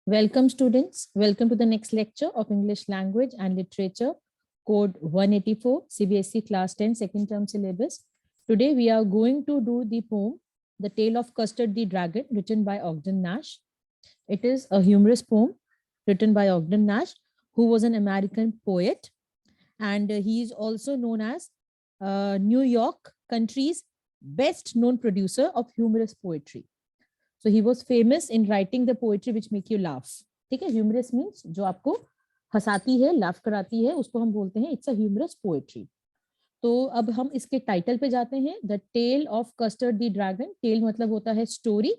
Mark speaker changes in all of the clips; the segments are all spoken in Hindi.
Speaker 1: Welcome students, welcome to the next lecture of English Language and Literature, Code 184, CBSE Class 10 second term syllabus. Today we are going to do the poem, The Tale of Custard the Dragon, written by Ogden Nash. It is a humorous poem written by Ogden Nash, who was an American poet, and he is also known as New York country's best known producer of humorous poetry. So he was famous in writing the poetry which make you laugh. ठीक है, humorous means जो आपको हंसाती है, laugh कराती है, उसको हम बोलते हैं it's a humorous poetry. तो अब हम इसके टाइटल पे जाते हैं, the tale of Custard the dragon. Tale मतलब होता है स्टोरी.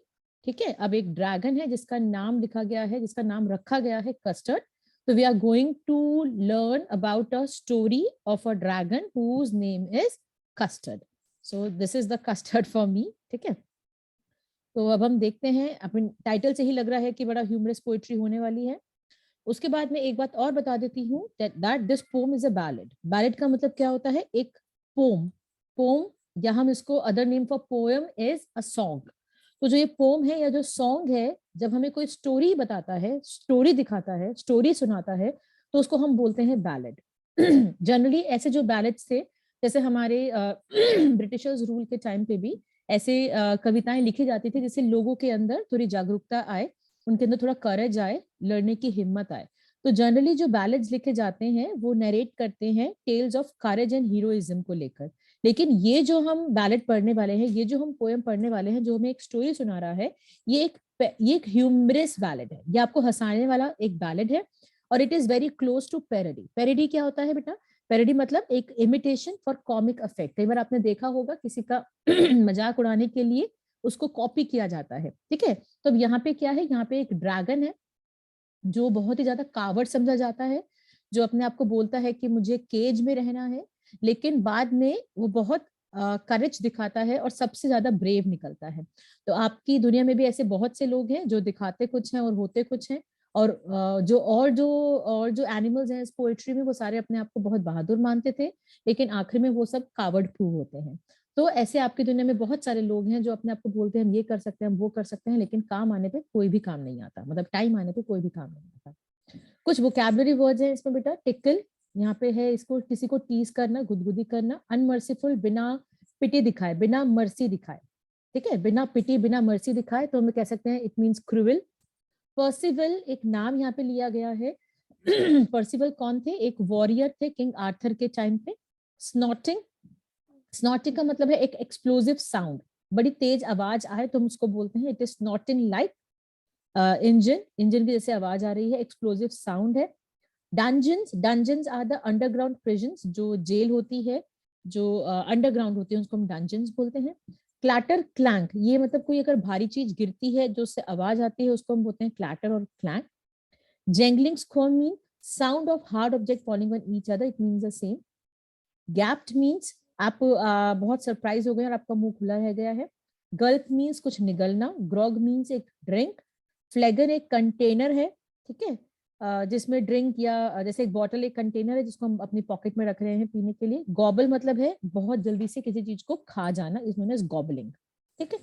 Speaker 1: ठीक है, अब एक ड्रैगन है जिसका नाम लिखा गया है, जिसका नाम रखा गया है कस्टर्ड. तो we are going to learn about a story of a dragon whose name is Custard. So this is the Custard for me. ठीक है, तो अब हम देखते हैं, अपन टाइटल से ही लग रहा है कि बड़ा ह्यूमरस पोएट्री होने वाली है. उसके बाद में एक बात और बता देती हूँ, that this pome is a ballad. Ballad का मतलब क्या होता है? एक पोम. पोम या हम इसको other name for poem is a song. तो जो ये पोम है या जो सॉन्ग है, जब हमें कोई स्टोरी बताता है, स्टोरी दिखाता है, स्टोरी सुनाता है, तो उसको हम बोलते हैं बैलेड. जनरली ऐसे जो बैलेड्स थे, जैसे हमारे ब्रिटिशर्स रूल के टाइम पे भी ऐसे कविताएं लिखी जाती थी जिससे लोगों के अंदर थोड़ी जागरूकता आए, उनके अंदर थोड़ा करेज आए, लड़ने की हिम्मत आए. तो जनरली जो बैलेड्स लिखे जाते हैं वो नरेट करते हैं tales of courage and heroism को लेकर. लेकिन ये जो हम बैलेड पढ़ने वाले हैं, ये जो हम पोएम पढ़ने वाले हैं, जो हमें एक स्टोरी सुना रहा है, ये एक ह्यूमरस बैलेड है. ये आपको हंसाने वाला एक बैलेड है और it is very close to parody. Parody क्या होता है बेटा? पैरोडी मतलब एक इमिटेशन फॉर कॉमिक इफेक्ट. कई बार आपने देखा होगा किसी का मजाक उड़ाने के लिए उसको कॉपी किया जाता है. ठीक है, तो अब यहाँ पे क्या है? यहाँ पे एक ड्रैगन है जो बहुत ही ज्यादा कावर्ड समझा जाता है, जो अपने आप को बोलता है कि मुझे केज में रहना है, लेकिन बाद में वो बहुत करेज दिखाता है और सबसे ज्यादा ब्रेव निकलता है. तो आपकी दुनिया में भी ऐसे बहुत से लोग हैं जो दिखाते कुछ हैं और होते कुछ हैं. और जो एनिमल्स हैं इस पोएट्री में, वो सारे अपने आप को बहुत बहादुर मानते थे, लेकिन आखिर में वो सब कावर्ड प्रूव होते हैं. तो ऐसे आपकी दुनिया में बहुत सारे लोग हैं जो अपने आप को बोलते हैं हम ये कर सकते हैं, हम वो कर सकते हैं, लेकिन काम आने पे कोई भी काम नहीं आता. मतलब टाइम आने पे कोई भी काम नहीं आता. कुछ वोकैबुलरी वर्ड्स हैं इसमें बेटा. टिकल यहाँ पे है, इसको किसी को टीज करना, गुदगुदी करना. अनमर्सीफुल, बिना पिटी दिखाए, बिना मर्सी दिखाए. ठीक है, बिना पिटी बिना मर्सी दिखाए तो हम कह सकते हैं इट मीन्स क्रूअल. पर्सिवल एक नाम यहाँ पे लिया गया है. पर्सिवल कौन थे? एक वॉरियर थे किंग आर्थर के टाइम पे. स्नॉटिंग, स्नॉटिंग का मतलब है एक एक्सप्लोसिव साउंड, बड़ी तेज आवाज आए तो हम उसको बोलते हैं it is snorting like engine. Engine की जैसे आवाज आ रही है, एक्सप्लोसिव साउंड है. Dungeons, dungeons are the underground prisons. जो जेल होती है, जो अंडरग्राउंड होती है, उसको हम डंजन्स बोलते हैं. क्लैटर, क्लैंक, ये मतलब कोई अगर भारी चीज गिरती है जो उससे आवाज आती है, उसको हम बोलते हैं क्लैटर और clank. Jangling squirm mean sound of hard object falling on each other, it means the same. Gaped means आप बहुत सरप्राइज हो गए और आपका मुंह खुला रह गया है. गल्प मीन्स कुछ निगलना. ग्रॉग मीन्स एक ड्रिंक. फ्लेगन एक कंटेनर है, ठीक है, जिसमें ड्रिंक या जैसे एक बॉटल एक कंटेनर है जिसको हम अपनी पॉकेट में रख रहे हैं पीने के लिए. गॉबल मतलब है बहुत जल्दी से किसी चीज को खा जाना, इज नोन एज गॉबलिंग. ठीक है,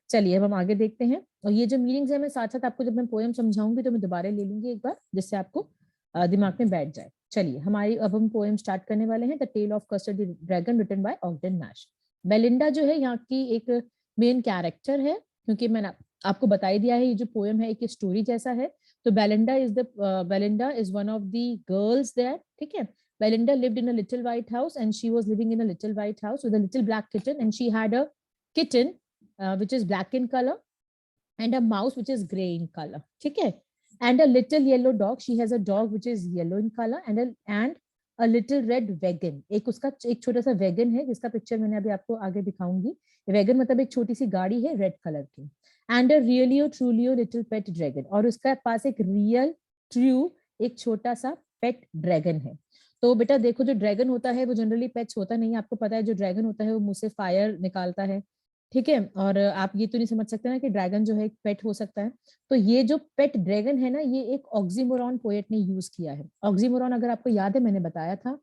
Speaker 1: चलिए अब हम आगे देखते हैं. और ये जो मीनिंग्स है मैं साथ साथ आपको जब मैं पोएम समझाऊंगी तो मैं दोबारा ले लूंगी एक बार, जिससे आपको दिमाग में बैठ जाए. चलिए हमारी अब हम पोएम स्टार्ट करने वाले हैं. The tale of Custard the dragon written by Ogden Nash. Belinda जो है यहाँ की एक मेन कैरेक्टर है, क्योंकि मैंने आपको बता ही दिया है ये जो पोएम है एक स्टोरी जैसा है. तो Belinda is one of the girls there. ठीक है, Belinda lived in a little white house and she was living in a little white house with a little black kitten, and she had a kitten which is black in color and a mouse which is gray in color. ठीक है, and a little yellow dog. She has a dog which is yellow in color and a little red wagon. एक उसका एक छोटा सा वैगन है जिसका पिक्चर मैंने अभी आपको आगे दिखाऊंगी. वैगन मतलब एक छोटी सी गाड़ी है रेड कलर की. And a really truly little pet dragon. और उसका पास एक रियल ट्रू एक छोटा सा पेट ड्रैगन है. तो बेटा देखो, जो ड्रैगन होता है वो जनरली पेट्स होता नहीं है. आपको पता है जो ड्रैगन होता है वो मुंह से फायर निकालता है. ठीक है, और आप ये तो नहीं समझ सकते ना कि ड्रैगन जो है एक पेट हो सकता है. तो ये जो पेट ड्रैगन है ना, ये एक ऑक्सीमोरॉन पोएट ने यूज किया है. ऑक्सीमोरॉन अगर आपको याद है मैंने बताया था,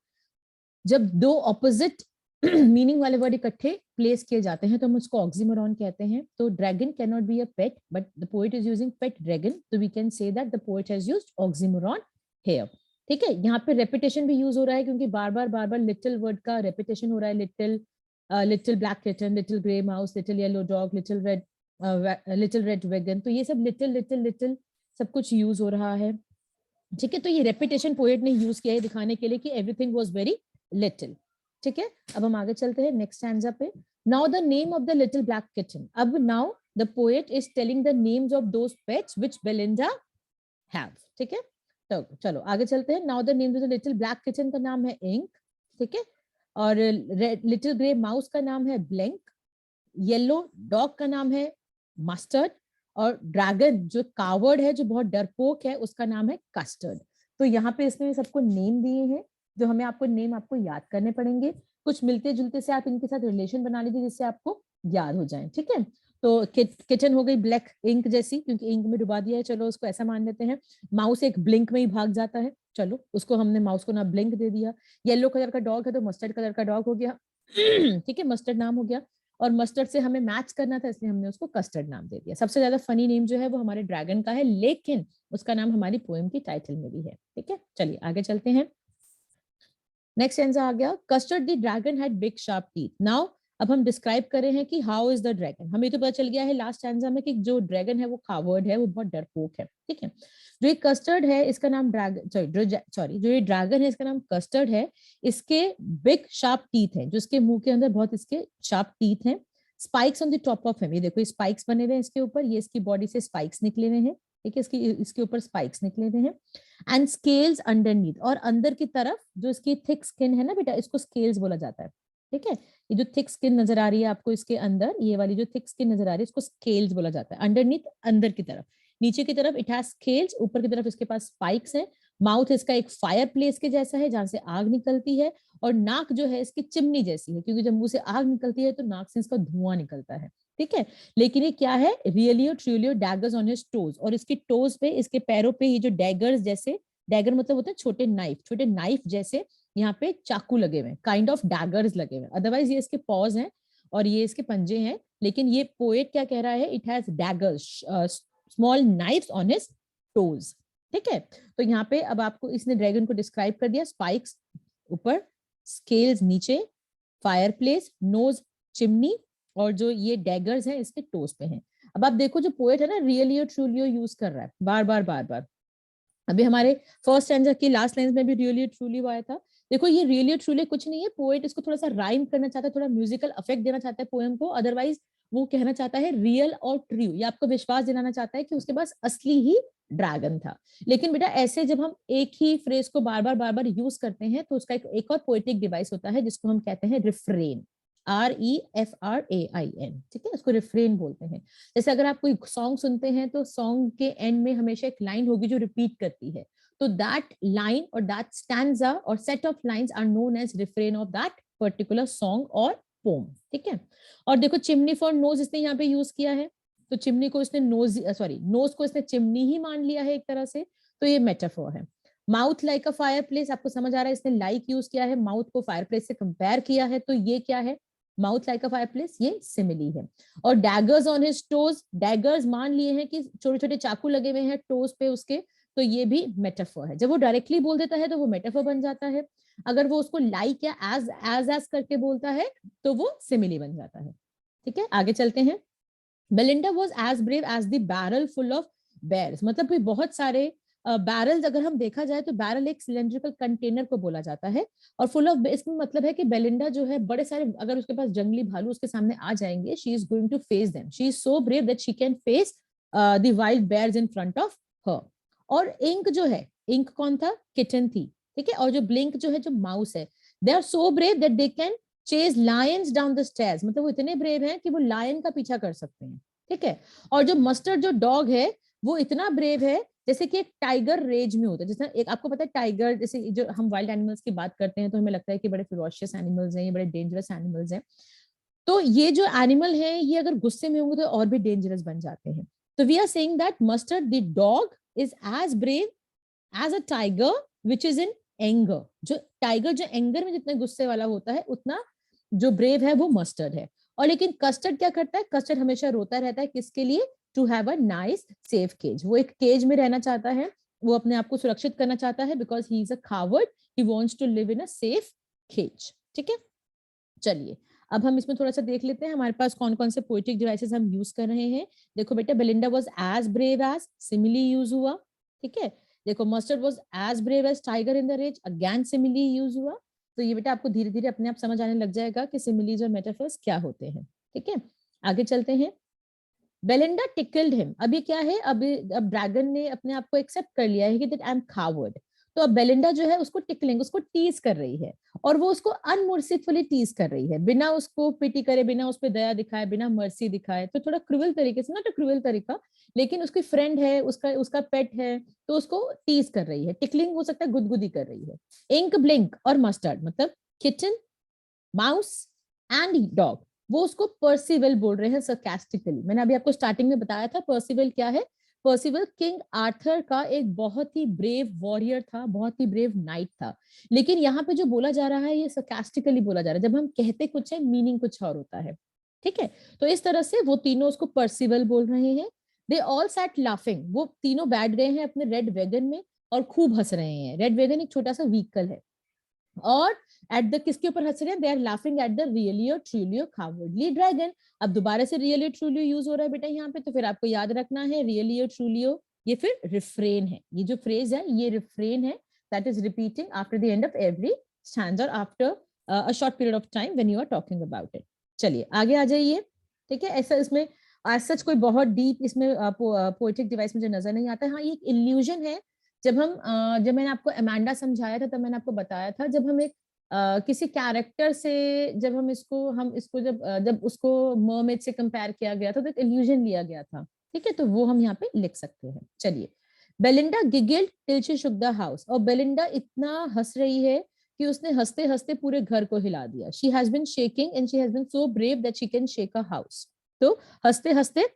Speaker 1: जब दो ऑपोजिट मीनिंग वाले वर्ड इकट्ठे प्लेस किए जाते हैं तो हम उसको ऑक्सीमोरॉन कहते हैं. तो dragon can not be a pet but the poet is using pet dragon, तो we can say that the poet has used oxymoron here. ठीक है, यहाँ पे रेपिटेशन भी यूज हो रहा है क्योंकि बार बार लिटिल वर्ड का रेपिटेशन हो रहा है. Little, little black kitten, little grey mouse, little yellow dog, little red wagon. तो ये सब लिटिल लिटिल लिटिल सब कुछ यूज हो रहा है. ठीक है, तो ये रेपिटेशन पोएट ने यूज किया है दिखाने के लिए कि एवरीथिंग वाज वेरी लिटिल. ठीक है, अब हम आगे चलते हैं नेक्स्ट स्टैंजा पे. Now the name of the little black kitten. अब now the poet is telling the names of those pets which Belinda have. ठीक है, तो चलो आगे चलते हैं. Now the name of the little black kitten का नाम है इंक. ठीक है, और लिटिल ग्रे माउस का नाम है ब्लैंक, येलो डॉग का नाम है मस्टर्ड, और ड्रैगन जो कावर्ड है, जो बहुत डरपोक है, उसका नाम है कस्टर्ड. तो यहाँ पे इसमें सबको नेम दिए हैं जो हमें आपको नेम आपको याद करने पड़ेंगे. कुछ मिलते जुलते से आप इनके साथ रिलेशन बना लीजिए जिससे आपको याद हो जाए. ठीक है, तो किचन हो गई ब्लैक इंक जैसी क्योंकि इंक में डुबा दिया है, चलो उसको ऐसा मान लेते हैं. माउस एक ब्लिंक में ही भाग जाता है, चलो उसको हमने माउस को ना ब्लिंक दे दिया. येलो कलर का डॉग है तो मस्टर्ड कलर का डॉग हो गया. ठीक है, मस्टर्ड नाम हो गया, और मस्टर्ड से हमें मैच करना था इसलिए हमने उसको कस्टर्ड नाम दे दिया. सबसे ज्यादा फनी नेम जो है वो हमारे ड्रैगन का है, लेकिन उसका नाम हमारी पोएम की टाइटल में भी है. ठीक है, चलिए आगे चलते हैं. नेक्स्ट स्टैंजा आ गया. Custard the dragon had big sharp teeth. Now अब हम डिस्क्राइब कर रहे हैं कि हाउ इज द ड्रैगन. हमें तो पता चल गया है लास्ट स्टैंजा में कि जो ड्रैगन है वो कावर्ड है, वो बहुत डरपोक है. ठीक है, जो ये कस्टर्ड है इसका नाम ड्रैगन, जो ये ड्रैगन है इसका नाम कस्टर्ड है. इसके बिग शार्प टीथ है, जो इसके मुंह के अंदर बहुत इसके शार्प टीथ हैं. Spikes on the top of him, ये देखो स्पाइक्स बने हुए हैं इसके ऊपर, ये इसकी बॉडी से स्पाइक्स निकले हुए हैं. ठीक है, इसके ऊपर स्पाइक्स निकले हुए हैं. एंड स्केल्स अंडरनीथ, और अंदर की तरफ जो इसकी थिक स्किन है ना बेटा, इसको स्केल्स बोला जाता है. ठीक है, ये जो थिक स्किन नजर आ रही है आपको इसके अंदर, ये वाली जो थिक स्किन नजर आ रही है इसको स्केल्स बोला जाता है. अंडरनीथ अंदर की तरफ, नीचे की तरफ इट हैज स्केल्स, ऊपर की तरफ इसके पास स्पाइक्स है. माउथ इसका एक फायर प्लेस के जैसा है जहां से आग निकलती है, और नाक जो है इसकी चिमनी जैसी है क्योंकि जब मुंह से आग निकलती है तो नाक से इसका धुआं निकलता है. ठीक है, लेकिन ये क्या है, रियलियो ट्रूलियो डैगर्स ऑन हिज टोज, और इसकी टोज पे, इसके पैरों पे ये जो डैगर्स जैसे, डैगर मतलब होता है छोटे नाइफ जैसे यहाँ पे चाकू लगे हुए, काइंड ऑफ डैगर्स लगे हुए. अदरवाइज ये इसके पॉज हैं और ये इसके पंजे हैं, लेकिन ये पोएट क्या कह रहा है, it has daggers, small knifes on his toes. ठीक है, तो यहाँ पे अब आपको इसने ड्रैगन को डिस्क्राइब कर दिया. स्पाइक्स ऊपर, स्केल्स नीचे, फायर प्लेस, नोज चिमनी, और जो ये डैगर्स हैं इसके टोज पे हैं. अब आप देखो जो पोएट है ना, रियलियो ट्रूलियो यूज कर रहा है बार बार. अभी हमारे फर्स्ट स्टैंजा की लास्ट लाइन में भी रियली ट्रूली आया था. देखो ये रियली ट्रूली कुछ नहीं है, पोएट इसको थोड़ा सा राइम करना चाहता है, थोड़ा म्यूजिकल इफेक्ट देना चाहता है पोएम को. अदरवाइज वो कहना चाहता है रियल और ट्रू, ये आपको विश्वास दिलाना चाहता है कि उसके पास असली ही ड्रैगन था. लेकिन बेटा ऐसे जब हम एक ही फ्रेज को बार बार यूज करते हैं तो उसका एक और पोएटिक डिवाइस होता है जिसको हम कहते हैं रिफ्रेन. REFRAIN. ठीक है, उसको रिफ्रेन बोलते हैं. जैसे अगर आप कोई सॉन्ग सुनते हैं तो सॉन्ग के एंड में हमेशा एक लाइन होगी जो रिपीट करती है, तो दैट लाइन और दैट स्टैंजा और set of lines are known as refrain of that particular song और पोम. ठीक है, और देखो चिमनी फॉर नोज इसने यहाँ पे यूज किया है, तो चिमनी को इसने नोज को इसने चिमनी ही मान लिया है एक तरह से, तो ये मेटाफोर है. Mouth like a fire place, आपको समझ आ रहा है इसने लाइक यूज किया है, माउथ को फायर प्लेस से कंपेयर किया है, तो ये क्या है, mouth like a fire place, ये सिमिली है. और daggers on his toes, daggers मान लिए हैं कि छोटे छोटे चाकू लगे हुए हैं टोज पे उसके, तो ये भी मेटाफोर है. जब वो डायरेक्टली बोल देता है तो वो मेटाफोर बन जाता है, अगर वो उसको लाइक या एज करके बोलता है तो वो सिमिली बन जाता है. ठीक है, आगे चलते हैं. Belinda was as brave as the barrel full of bears. मतलब भी बहुत सारे बैरल्स, अगर हम देखा जाए तो बैरल एक सिलेंड्रिकल कंटेनर को बोला जाता है, और फुल ऑफ, इसमें मतलब है कि बेलिंडा जो है बड़े सारे, अगर उसके पास जंगली भालू उसके सामने आ जाएंगे, she is going to face them, she is so brave that she can face the wild bears in front of her. और इंक जो है, इंक कौन था, किटन थी. ठीक है, और जो ब्लिंक जो है, जो माउस है, they are so brave that they can chase lions down the stairs. मतलब वो इतने ब्रेव हैं कि वो लायन का पीछा कर सकते हैं. ठीक है, और जो मस्टर्ड जो डॉग है वो इतना ब्रेव है जैसे कि एक टाइगर रेज में होता है. जैसे एक आपको पता है टाइगर, जैसे जो हम वाइल्ड एनिमल्स की बात करते हैं तो हमें लगता है कि बड़े फिरोशियस एनिमल्स हैं, ये बड़े डेंजरस एनिमल्स हैं. तो ये जो एनिमल है ये अगर गुस्से में होंगे तो और भी डेंजरस बन जाते हैं. तो we are saying that Mustard the dog is as brave as a tiger which is in anger. जो टाइगर जो एंगर में जितना गुस्से वाला होता है, उतना जो ब्रेव है वो मस्टर्ड है। और लेकिन कस्टर्ड क्या करता है, कस्टर्ड हमेशा रोता रहता है, किसके लिए, to have a nice safe cage, वो एक केज में रहना चाहता है, वो अपने आप को सुरक्षित करना चाहता है, because he is a coward, he wants to live in a safe cage. ठीक है, चलिए अब हम इसमें थोड़ा सा देख लेते हैं हमारे पास कौन कौन से पोएटिक डिवाइसेस हम यूज कर रहे हैं। देखो बेटा, Belinda was as brave as, simile use हुआ। ठीक है, देखो Mustard was as brave as tiger in the rage, again simile use हुआ। तो ये बेटा आपको धीरे धीरे अपने आप समझ आने लग जाएगा कि सिमिलीज और मेटाफर्स क्या होते हैं। ठीक है, आगे चलते हैं। बेलिंडा टिकल्ड हिम, अब ये क्या है, अब ड्रैगन ने अपने आप को एक्सेप्ट कर लिया है कि दैट आई एम कावर्ड। तो अब बेलिंडा जो है उसको टिकलिंग, उसको टीज कर रही है, और वो उसको अनमर्सीफुली टीज कर रही है, बिना उसको पिटी करे, बिना उस पर दया दिखाए, बिना मर्सी दिखाए। तो थोड़ा क्रूअल तरीके से, नॉट अ क्रूअल तरीका, लेकिन उसकी फ्रेंड है, उसका उसका पेट है, तो उसको टीज कर रही है। टिकलिंग हो सकता है गुदगुदी कर रही है। इंक, ब्लिंक और मस्टर्ड मतलब किटन, माउस एंड डॉग, वो उसको पर्सिवल बोल रहे हैं सरकास्टिकली। मैंने अभी आपको स्टार्टिंग में बताया था पर्सिवल क्या है। पर्सिवल किंग आर्थर का एक बहुत ही ब्रेव वॉरियर था, बहुत ही ब्रेव नाइट था। लेकिन यहाँ पे जो बोला जा रहा है ये सरकास्टिकली बोला जा रहा है, जब हम कहते कुछ है मीनिंग कुछ और होता है। ठीक है, तो इस तरह से वो तीनों उसको पर्सिवल बोल रहे हैं। दे ऑल सैट लाफिंग, वो तीनों बैठ गए हैं अपने रेड वैगन में और खूब हंस रहे हैं। रेड वैगन एक छोटा सा व्हीकल है, और एट द किसके ऊपर हंस रहे हैं, they are laughing at the really और ट्रूली और कावर्डली ड्रैगन। अब दोबारा से रियली ट्रूली यूज हो रहा है बेटा यहाँ पे, तो फिर आपको याद रखना है रियली और ट्रूली, ये फिर रिफ्रेन है, ये जो फ्रेज है ये रिफ्रेन है, that is repeating after the end of every stanza after a short period of time when you are talking about it. चलिए आगे आ जाइए। ठीक है, ऐसा इसमें आज सच कोई बहुत डीप इसमें पोएटिक डिवाइस मुझे नजर नहीं आता है। हाँ, ये एक इल्यूजन है। जब मैंने आपको अमांडा समझाया था, तब मैंने आपको बताया था, जब हम एक किसी कैरेक्टर से, जब हम इसको जब उसको मरमेड से कंपेयर किया गया था, तो एक इल्यूजन लिया गया था। ठीक है, तो वो हम यहाँ पे लिख सकते हैं। चलिए, Belinda giggled till she shook the house, और बेलिंडा इतना हंस रही है कि उसने हंसते हंसते पूरे घर को हिला दिया। She has been shaking and she has been so brave that she can shake a house. तो हंसते हंसते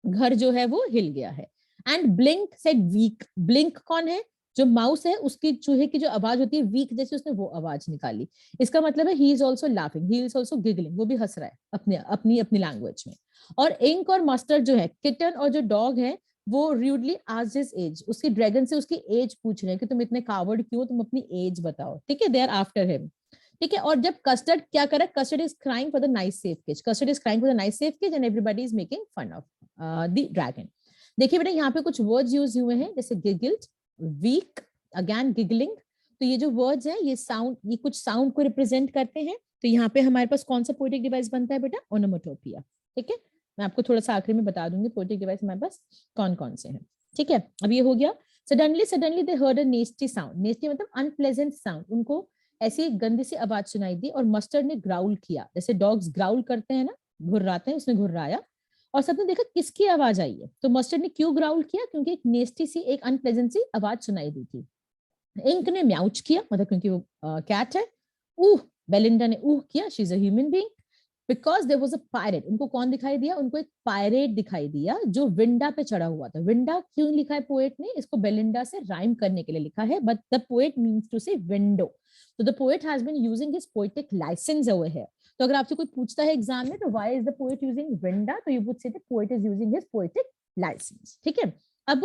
Speaker 1: घर जो है वो हिल गया है। And Blink said weak, Blink कौन है, जो माउस है, उसकी चूहे की जो आवाज होती है वीक जैसे, उसने वो आवाज निकाली। इसका मतलब है he is also laughing, he is also giggling, वो भी हंस रहा है अपने अपनी अपनी लैंग्वेज में। और इंक और मस्टर्ड जो है, किटन और जो डॉग है, वो रूडली आस्क्ड हिज एज, उसकी ड्रैगन से उसकी एज पूछ रहे हैं कि तुम इतने कावर्ड क्यों, तुम अपनी एज बताओ। ठीक है, दे आर आफ्टर हिम। ठीक है, और जब कस्टर्ड क्या करे, Custard is crying for the nice safe cage, Custard is crying for the nice safe cage and everybody is making fun of the dragon. देखिए बेटा, यहाँ पे कुछ वर्ड्स यूज हुए हैं, जैसे गिगल्ड, वीक, अगेन गिगलिंग। तो ये जो वर्ड्स हैं, ये साउंड, ये कुछ साउंड को रिप्रेजेंट करते हैं। तो यहाँ पे हमारे पास कौन सा पोएटिक डिवाइस बनता है बेटा, ओनोमेटोपिया। ठीक है, मैं आपको थोड़ा सा आखिरी में बता दूंगी पोएटिक डिवाइस हमारे पास कौन कौन से हैं। ठीक है, अब ये हो गया। Suddenly they heard a nasty sound, nasty मतलब अनप्लेजेंट साउंड, उनको ऐसी गंदी सी आवाज सुनाई दी। और मस्टर्ड ने ग्राउल किया, जैसे डॉग्स ग्राउल करते हैं ना, घुर्राते हैं, उसने घुर्राया। और सबने देखा किसकी आवाज आई है, तो मस्टर्ड ने क्यों ग्राउल किया, क्योंकि एक नेस्टी सी, एक अनप्लेजेंट सी आवाज सुनाई दी थी। इंक ने म्याउच किया, मतलब क्योंकि वो कैट है। ऊह, बेलिंडा ने ऊह किया, she is a human being. Because there was a pirate, उनको कौन दिखाई दिया, उनको एक पायरेट दिखाई दिया जो विंडा पे चढ़ा हुआ था। विंडा क्यों लिखा है पोएट ने, इसको बेलिंडा से राइम करने के लिए लिखा है, but the poet means to say window. तो the poet has been using his poetic license over here. तो अगर आपसे कोई पूछता है एग्जाम में, तो why is the poet using winda, तो you would say the poet is using his poetic license. ठीक है, अब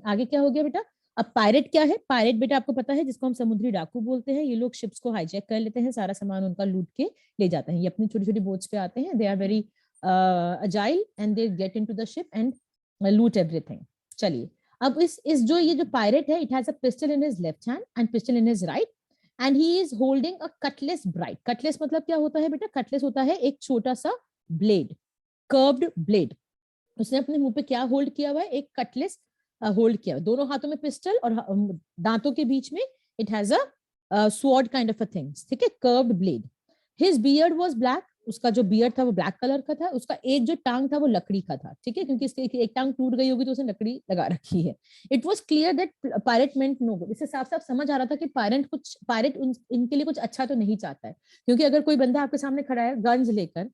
Speaker 1: आगे क्या हो गया बेटा। अब पायरेट क्या है, पायरेट बेटा आपको पता है, जिसको हम समुद्री डाकू बोलते हैं। ये लोग शिप्स को हाईजैक कर लेते हैं, सारा सामान उनका लूट के ले जाते हैं। ये अपनी छोटी छोटी बोट्स पे आते हैं, they are very agile and they get into the ship and loot everything. चलिए, अब इस जो ये जो पायरेट है, it has a pistol in his left hand and pistol in his right, and he is holding a cutlass bright. Cutlass मतलब क्या होता है बेटा, कटलेस होता है एक छोटा सा ब्लेड, कर्व्ड ब्लेड। उसने अपने मुंह पे क्या होल्ड किया हुआ है, एक कटलेस होल्ड किया हुआ, दोनों हाथों में पिस्टल, और दांतों के बीच में it has a sword kind of a things. ठीक है, curved blade. His beard was black, उसका जो बियर्ड था वो ब्लैक कलर का था। उसका एक जो टांग था वो लकड़ी का था। ठीक है, क्योंकि इसकी एक टांग टूट गई होगी तो उसने लकड़ी लगा रखी है। It was clear that pirate meant no good, इससे साफ साफ समझ आ रहा था कि पायरेट इनके लिए कुछ अच्छा तो नहीं चाहता है। क्योंकि अगर कोई बंदा आपके सामने खड़ा है गन्स लेकर,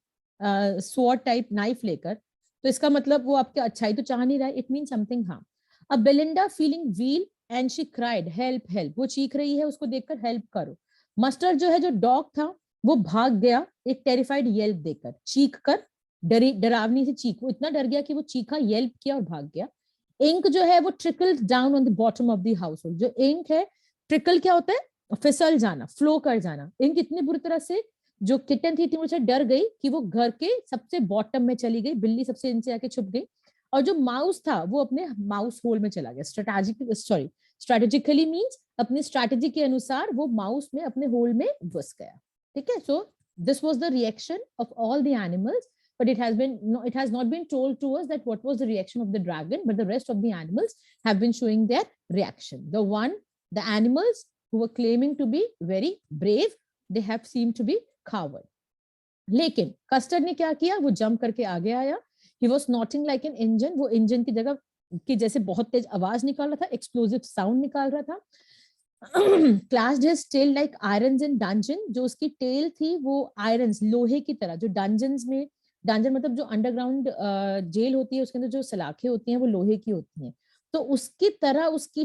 Speaker 1: स्वॉर्ड टाइप नाइफ लेकर, तो इसका मतलब वो आपके अच्छाई तो चाह नहीं रहा है, इट मीन समथिंग हार्म। अब Belinda feeling wheel and she cried help help, वो चीख रही है उसको देखकर, हेल्प करो। मस्टर्ड जो है, जो डॉग था, वो भाग गया एक टेरिफाइड येल्प देकर, चीख कर, डरावनी सी चीख, वो इतना डर गया कि वो चीखा, येल्प किया और भाग गया। इंक जो है वो trickle down on the bottom of the house hold. जो इंक है, ट्रिकल क्या होता है, फिसल जाना, फ्लो कर जाना। इंक इतनी बुरी तरह से जो किटन थी मुझे डर गई कि वो घर के सबसे बॉटम में चली गई, बिल्ली सबसे नीचे आके छुप गई, और जो माउस था वो अपने माउस होल में चला गया। स्ट्रेटेजिकली मींस अपनी स्ट्रैटेजी के अनुसार वो माउस में अपने होल में घुस गया। ठीक है, so this was the reaction of all the animals, but it has not been told to us that what was the reaction of the dragon, but the rest of the animals have been showing their reaction. The animals who were claiming to be very brave, they have seemed to be coward. लेकिन कस्टर्ड ने क्या किया, वो जंप करके आगे आया। He was snorting like an engine, वो इंजन की जगह की जैसे बहुत तेज आवाज निकाल रहा था, एक्सप्लोसिव साउंड निकाल रहा था। Clashed his tail like irons in dungeons, जो उसकी टेल थी वो आयरन्स, लोहे की तरह, जो डंजन्स में, डंजन मतलब जो अंडरग्राउंड जेल होती है उसके अंदर जो सलाखें होती हैं वो लोहे की होती हैं, तो उसकी तरह उसकी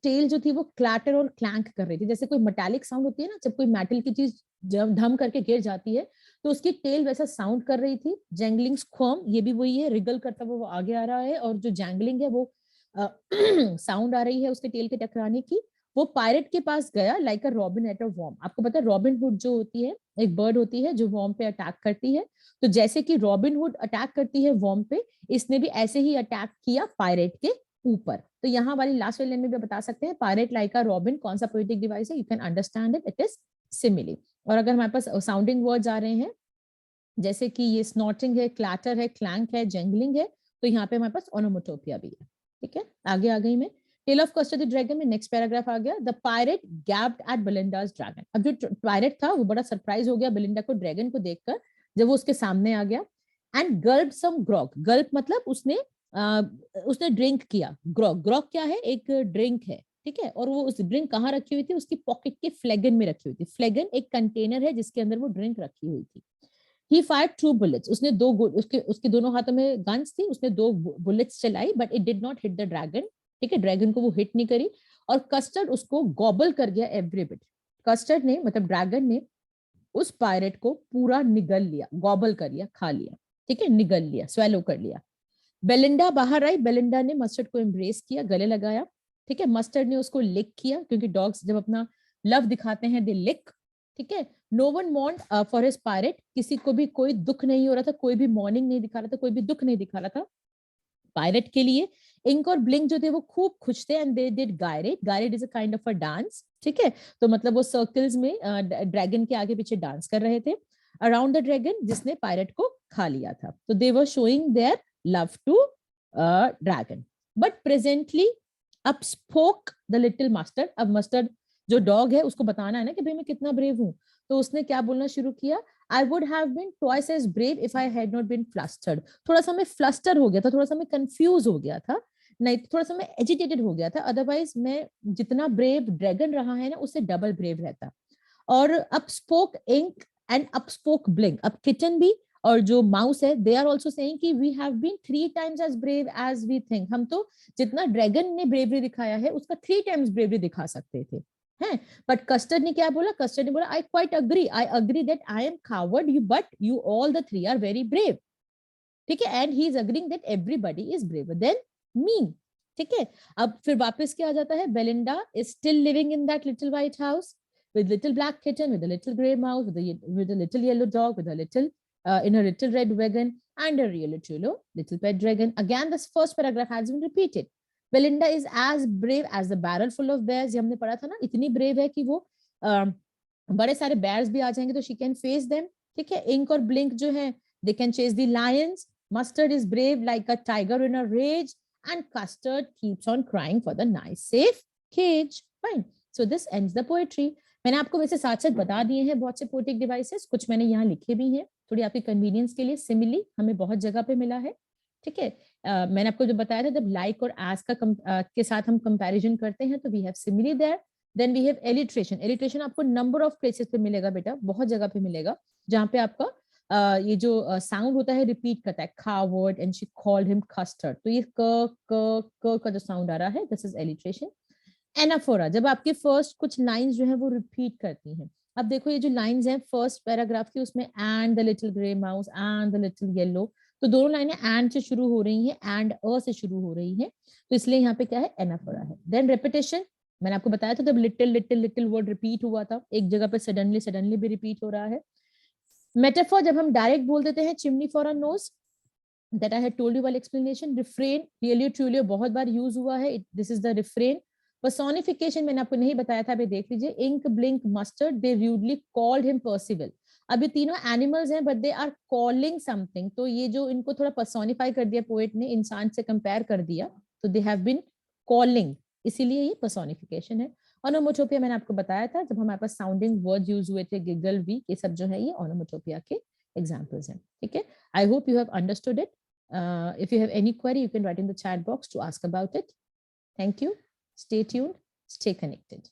Speaker 1: टेल जो थी वो क्लैटर और क्लैंक कर रही थी, जैसे कोई मेटालिक साउंड होती है ना, जब कोई मेटल की चीज जब धम करके गिर जाती है तो उसकी टेल वैसा साउंड कर रही थी। जैंगलिंग स्क्वर्म, ये भी वही है, रिगल करता हुआ वो आगे आ रहा है, और जो जैंगलिंग है वो साउंड आ रही है उसके टेल के टकराने की। वो पायरेट के पास गया like a robin at a worm. आपको पता है रॉबिन हुड जो होती है एक बर्ड होती है जो वॉर्म पे अटैक करती है, तो जैसे कि रॉबिन हुड अटैक करती है वॉर्म पे, इसने भी ऐसे ही अटैक किया पायरेट के ऊपर। तो यहाँ वाली लास्ट वाली लाइन में भी बता सकते हैं पायरेट लाइक अ रॉबिन कौन सा पोएटिक डिवाइस है, you can understand it, it is simile. और अगर हमारे पास साउंडिंग वर्ड्स आ रहे हैं जैसे कि ये स्नॉटिंग है, क्लैटर है, क्लैंक है, जंगलिंग है, तो यहाँ पे हमारे पास ओनोमोटोपिया भी है। ठीक है, आगे आ गई मैं। Tale of Custard the dragon में नेक्स्ट पैराग्राफ आ गया। The pirate gaped at Belinda's dragon. अब जो पायरेट था वो बड़ा सरप्राइज हो गया बेलिंडा को, ड्रैगन को देखकर, जब वो उसके सामने आ गया। एंड गल्प सम ग्रॉग, गल्प मतलब उसने ड्रिंक किया। ग्रॉग, ग्रॉग क्या है, एक ड्रिंक है। ठीक है, और वो उस ड्रिंक कहाँ रखी हुई थी, उसकी पॉकेट के फ्लेगन में रखी हुई थी। फ्लेगन एक कंटेनर है जिसके अंदर वो ड्रिंक रखी हुई थी। He fired 2 bullets. उसने उसके दोनों हाथों में गन्स थी, उसने 2 बुलेट्स चलाई, but it did not hit the dragon. ठीक है, ड्रैगन को वो हिट नहीं करी, और कस्टर्ड उसको गॉबल कर गया एवरी बिट। कस्टर्ड ने मतलब ड्रैगन ने उस पायरेट को पूरा निगल लिया, गॉबल कर लिया, खा लिया। ठीक है, निगल लिया, स्वेलो कर लिया। बेलिंडा बाहर आई, बेलिंडा ने मस्टर्ड को एम्ब्रेस किया, गले लगाया। ठीक है, मस्टर्ड ने उसको लिक किया, क्योंकि डॉग्स जब अपना लव दिखाते हैं दे लिक। ठीक है, no one mourn for his pirate, किसी को भी कोई दुख नहीं हो रहा था, कोई भी मॉर्निंग नहीं दिखा रहा था, कोई भी दुख नहीं दिखा रहा था पायरेट के लिए। इंक और ब्लिंक जो थे वो खूब खुश थे, and they did gyrate. Gyrate is a kind of a dance. ठीक है, तो मतलब वो सर्कल्स में ड्रैगन के आगे पीछे डांस कर रहे थे अराउंड द ड्रैगन जिसने पायरेट को खा लिया था। तो they were showing their love to dragon. But presently up spoke the little Mustard. अब मस्टर्ड जो डॉग है उसको बताना है ना कि भाई मैं कितना ब्रेव हूं, तो उसने क्या बोलना शुरू किया, I would have been twice as brave if I had not been flustered. थोड़ा सा मैं फ्लस्टर हो गया था, थोड़ा सा मैं कंफ्यूज हो गया था, नहीं थोड़ा सा मैं एजिटेटेड हो गया था, अदरवाइज मैं जितना ब्रेव ड्रैगन रहा है ना उससे डबल ब्रेव रहता। और up spoke Ink and up spoke Blink. अब किचन भी और जो माउस है दे आर ऑल्सो सेइंग कि we have been 3 times as brave as we think। हम तो जितना ड्रैगन ने ब्रेवरी दिखाया है उसका 3 times ब्रेवरी दिखा सकते थे हैं। बट कस्टर्ड ने क्या बोला, कस्टर्ड ने बोला I quite agree, I agree that I am coward you, but you all the 3 are very brave. ठीक है, and he is agreeing that everybody is braver than me. ठीक है, अब फिर वापस क्या आ जाता है, Belinda is still living in that little white house with little black kitten, with a little gray mouse, with a little yellow dog, with a little in a little red wagon, and a really little pet dragon. Again, this first paragraph has been repeated. Belinda is as brave as the barrel full of bears. ये हमने पढ़ा था ना, इतनी brave है कि वो बड़े सारे bears भी आ जाएंगे तो she can face them. ठीक है, Ink और Blink जो है they can chase the lions. Mustard is brave like a tiger in a rage, and Custard keeps on crying for the nice safe cage. Fine. So this ends the poetry. मैंने आपको वैसे साथ साथ बता दिए हैं बहुत से पोएटिक डिवाइसेस, कुछ मैंने यहाँ लिखे भी हैं थोड़ी आपकी कन्वीनियंस के लिए। सिमिली हमें बहुत जगह पे मिला है। ठीक है, मैंने आपको जो बताया था जब लाइक और एज का के साथ हम कंपैरिजन करते हैं तो we have simile there. Then we have alliteration. Alliteration आपको नंबर ऑफ प्लेसेस पे मिलेगा बेटा, बहुत जगह पे मिलेगा जहाँ पे आपका ये जो साउंड होता है रिपीट करता है, coward and she called him custard, तो ये क का जो साउंड आ रहा है दिस इज एलिट्रेशन। एनाफोरा, जब आपके फर्स्ट कुछ लाइंस जो है वो रिपीट करती हैं, अब देखो ये जो लाइंस हैं फर्स्ट पैराग्राफ की, उसमें and the little grey mouse and the little yellow, तो दोनों लाइनें एंड से शुरू हो रही हैं, एंड अ से शुरू हो रही हैं, तो इसलिए यहाँ पे क्या है, एनफ हो रहा है। देन रेपिटेशन, मैंने आपको बताया था जब little little little word repeat हुआ था, एक जगह पे सडनली सडनली भी रिपीट हो रहा है। मेटाफर, जब हम डायरेक्ट बोल देते हैं chimney for a knows, that I had told you while explanation. Refrain, really truly बहुत बार यूज हुआ है, this is the refrain. Personification मैंने आपको नहीं बताया था, अभी देख लीजिए, ink blink mustard, they rudely called him Percival. अब ये तीनों एनिमल्स हैं but they are calling something, तो ये जो इनको थोड़ा पर्सोनिफाई कर दिया पोएट ने, इंसान से कंपेयर कर दिया, तो दे हैव बीन कॉलिंग, इसीलिए ये पर्सोनिफिकेशन है। ओनोमोटोपिया मैंने आपको बताया था, जब हमारे पास साउंडिंग वर्ड यूज हुए थे, गिगल, वीक, ये सब जो है ये ओनोमोटोपिया के एग्जाम्पल्स हैं। ठीक है, I hope you have understood it. If you have any query, you can write in the chat box to ask about it. Thank you. Stay tuned. Stay connected.